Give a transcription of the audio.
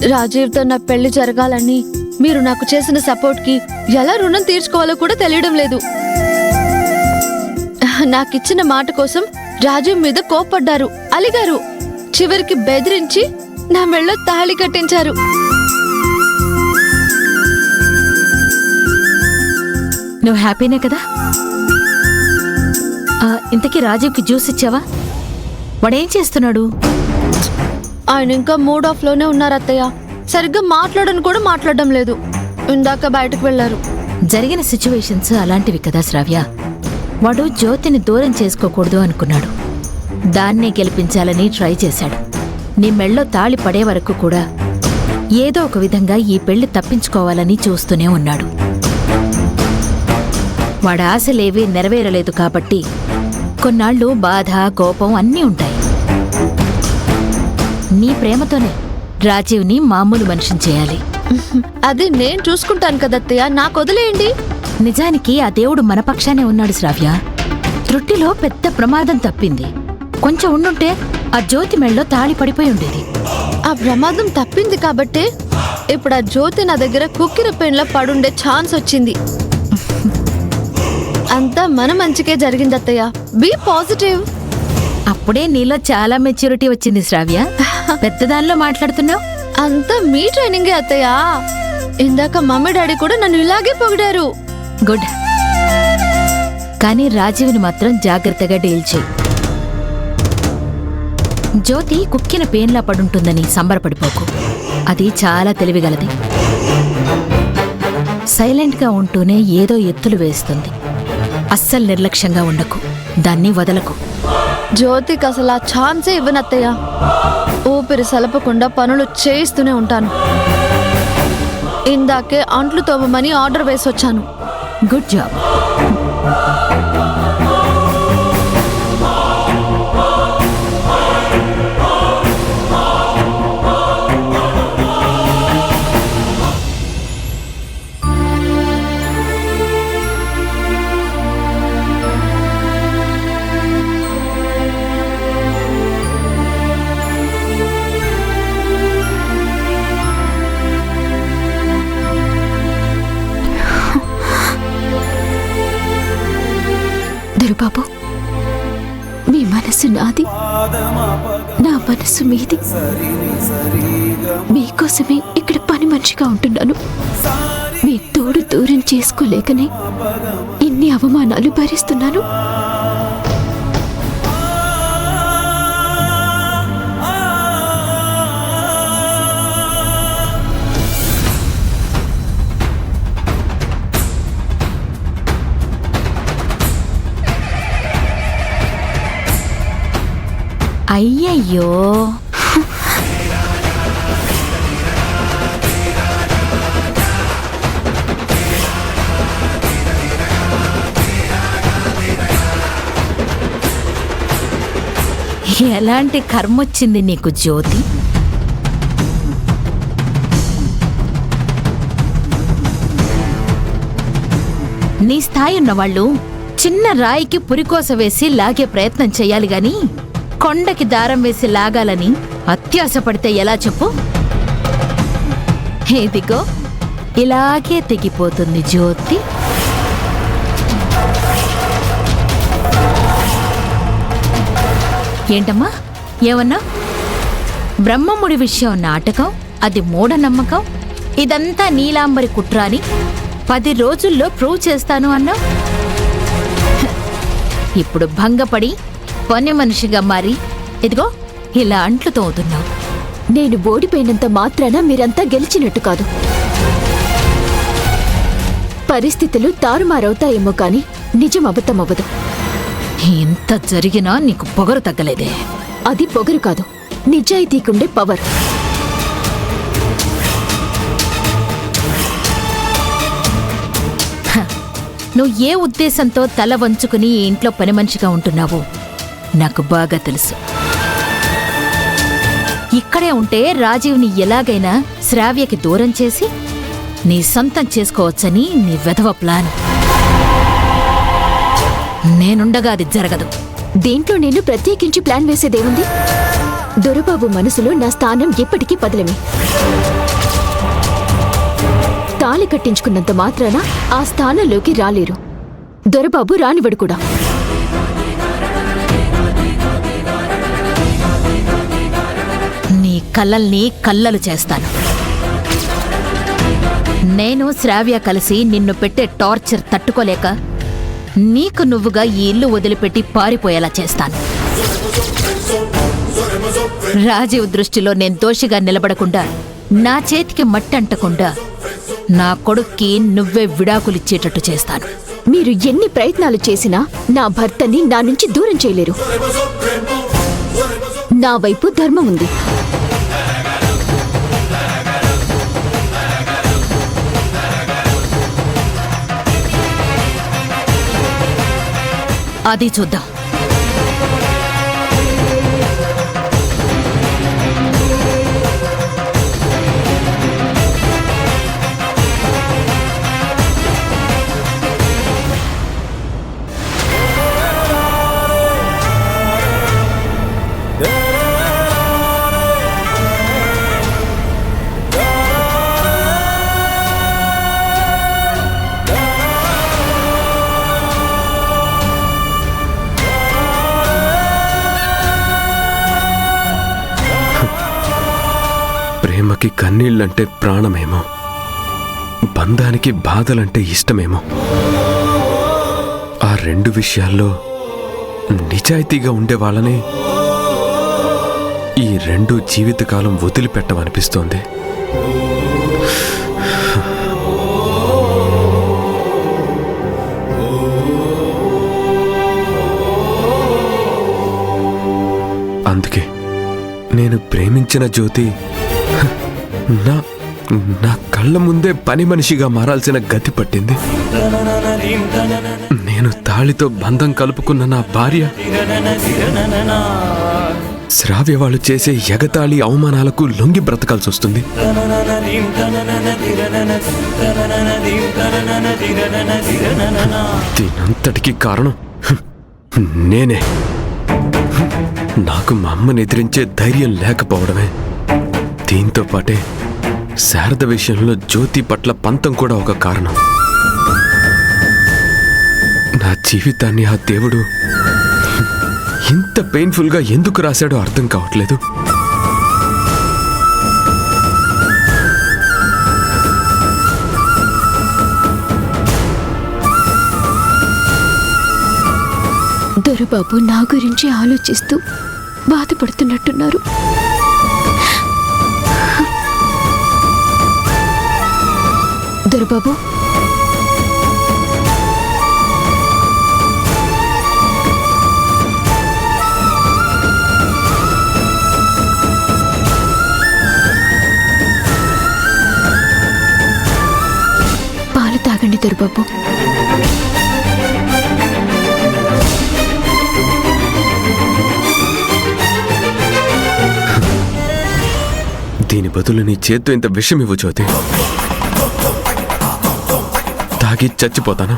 రాజీవ్తో నా పెళ్లి జరగాలని మీరు నాకు చేసిన సపోర్ట్కి ఎలా రుణం తీర్చుకోవాలో కూడా తెలియడం లేదు. నాకిచ్చిన మాట కోసం రాజీవ్ మీద కోప్పడ్డారు, అలిగారు, చివరికి బెదిరించి నా మెళ్ళో తాళి కట్టించారు. నువ్వు హ్యాపీనే కదా? ఇంతకీ రాజీవ్కి జ్యూస్ ఇచ్చావా? వాడేం చేస్తున్నాడు? ఆయన ఇంకా మూడ్ ఆఫ్ లోనే ఉన్నారు అత్తయ్య. సరిగ్గా మాట్లాడని కూడా మాట్లాడడం లేదు. ఇందాక బయటకు వెళ్లారు. జరిగిన సిచ్యువేషన్స్ అలాంటివి కదా శ్రావ్య. వాడు జ్యోతిని దూరం చేసుకోకూడదు అనుకున్నాడు. దాన్నే గెలిపించాలని ట్రై చేశాడు. నీ మెళ్ళో తాళి పడే వరకు కూడా ఏదో ఒక విధంగా ఈ పెళ్లి తప్పించుకోవాలని చూస్తూనే ఉన్నాడు. వాడి ఆశలేవీ నెరవేరలేదు కాబట్టి కొన్నాళ్ళు బాధ, కోపం అన్నీ ఉంటాయి. నీ ప్రేమతోనే రాజీవ్ని మామూలు మనిషిని చేయాలి. అది నేను చూసుకుంటాను కదత్తయ్య, నాకు వదిలేయండి. నిజానికి ఆ దేవుడు మన పక్షానే ఉన్నాడు శ్రావ్య. త్రుట్టిలో పెద్ద ప్రమాదం తప్పింది. కొంచెం ఉండుంటే ఆ జ్యోతి మెళ్ళలో తాళి పడిపోయి ఉండేది. ఆ ప్రమాదం తప్పింది కాబట్టే ఇప్పుడు ఆ జ్యోతి నా దగ్గర కుక్కిర పెన్లా పడుండే ఛాన్స్ వచ్చింది. అంతా మన మంచికే జరిగింది అత్తయ్య. Be positive. అప్పుడే నీలో చాలా మెచ్యూరిటీ వచ్చింది శ్రావ్య. పెద్దదానిలో మాట్లాడుతున్నావు. అంతా మీ ట్రైనింగే అత్తయ్య. ఇందాక మమ్మీ డాడీ కూడా నన్ను ఇలాగే పొగిడారు. గుడ్. కానీ రాజీవ్ని మాత్రం జాగ్రత్తగా డీల్ చేయి. జ్యోతి కుక్కిన పేన్లా పడుంటుందని సంబరపడిపోకు. అది చాలా తెలివిగలది. సైలెంట్గా ఉంటూనే ఏదో ఎత్తులు వేస్తుంది. అస్సలు నిర్లక్ష్యంగా ఉండకు, దాన్ని వదలకు. జ్యోతికి అసలు ఆ ఛాన్సే ఇవ్వనత్తయ్య. ఊపిరి సలపకుండా పనులు చేయిస్తూనే ఉంటాను. ఇందాకే అంట్లు తోమమని ఆర్డర్ వేసి వచ్చాను. Good job. బాబు, మీ మనసు నాది, నా మనసు మీది. మీకోసమే ఇక్కడ పని మనిషిగా ఉంటున్నాను. మీ తోడు దూరం చేసుకోలేకనే ఇన్ని అవమానాలు భరిస్తున్నాను. అయ్యయ్యో, ఎలాంటి కర్మొచ్చింది నీకు జ్యోతి? నీ స్థాయి ఉన్నవాళ్ళు చిన్న రాయికి పురికోస వేసి లాగే ప్రయత్నం చెయ్యాలి గాని కొండకి దారం వేసి లాగాలని అత్యాశపడితే ఎలా చెప్పు? ఇదిగో ఇలాగే తెగిపోతుంది జ్యోతి. ఏంటమ్మా, ఏమన్నా? బ్రహ్మముడి విషయం నాటకం, అది మూఢనమ్మకం, ఇదంతా నీలాంబరి కుట్ర అని 10 రోజుల్లో ప్రూవ్ చేస్తాను అన్నావు. ఇప్పుడు భంగపడి పని మనిషిగా మారి ఇదిగో ఇలా అంట్లు తోముతున్నావు. నేను ఓడిపోయినంత మాత్రాన మీరంతా గెలిచినట్టు కాదు. పరిస్థితులు తారుమారవుతాయేమో కాని నిజం అబద్ధమవ్వదు. ఎంత జరిగినా నీకు పొగరు తగ్గలేదే. అది పొగరు కాదు, నిజాయితీకుండే పవర్. నువ్వు ఏ ఉద్దేశంతో తల వంచుకుని ఈ ఇంట్లో పని మనిషిగా ఉంటున్నావో నాకు బాగా తెలుసు. ఇక్కడే ఉంటే రాజీవ్ని ఎలాగైనా శ్రావ్యకి దూరం చేసి నీ సొంతం చేసుకోవచ్చని నీ వెధవ ప్లాన్. నేనుండగా అది జరగదు. దీంట్లో నేను ప్రత్యేకించి ప్లాన్ వేసేదేముంది? దొరబాబు మనసులో నా స్థానం ఎప్పటికీ పదలమే. తాళి కట్టించుకున్నంత మాత్రాన ఆ స్థానంలోకి రాలేరు. దొరబాబు రానివడు కూడా. నీ కలల్ని కల్లలు చేస్తాను. నేను శ్రావ్య కలిసి నిన్ను పెట్టే టార్చర్ తట్టుకోలేక నీకు నువ్వుగా ఈ ఇల్లు వదిలిపెట్టి పారిపోయేలా చేస్తాను. రాజీవ్ దృష్టిలో నేను దోషిగా నిలబడకుండా, నా చేతికి మట్టంటకుండా నా కొడుక్కి నువ్వే విడాకులిచ్చేటట్టు చేస్తాను. మీరు ఎన్ని ప్రయత్నాలు చేసినా నా భర్తని నా నుంచి దూరం చేయలేరు. నా వైపు ధర్మం ఉంది. అది చూద్దాం. ప్రేమకి కన్నీళ్ళంటే ప్రాణమేమో, బంధానికి బాధలంటే ఇష్టమేమో. ఆ రెండు విషయాల్లో నిజాయితీగా ఉండేవాళ్ళని ఈ రెండు జీవితకాలం వదిలిపెట్టమనిపిస్తోంది. అందుకే నేను ప్రేమించిన జ్యోతి నా కళ్ళ ముందే పని మనిషిగా మారాల్సిన గతి పట్టింది. నేను తాళితో బంధం కలుపుకున్న నా భార్య శ్రావ్య వాళ్ళు చేసే ఎగతాళి అవమానాలకు లొంగి బ్రతకాల్సి వస్తుంది. దీనంతటికీ కారణం నేనే. నాకు మా అమ్మని ఎదిరించే ధైర్యం లేకపోవడమే. దీంతో పాటే శారద విషయంలో జ్యోతి పట్ల పంతం కూడా ఒక కారణం. నా జీవితాన్ని ఆ దేవుడు ఇంత పెయిన్ఫుల్గా ఎందుకు రాశాడో అర్థం కావట్లేదు. దొరబాబు నా గురించి ఆలోచిస్తూ బాధపడుతున్నట్టున్నారు. దొరబాబు, పాలు తాగండి దొరబాబు. దీని బదులు నీ చేత్తో ఇంత విషం ఇవ్వు జ్యోతి. తాగి చచ్చిపోతాను.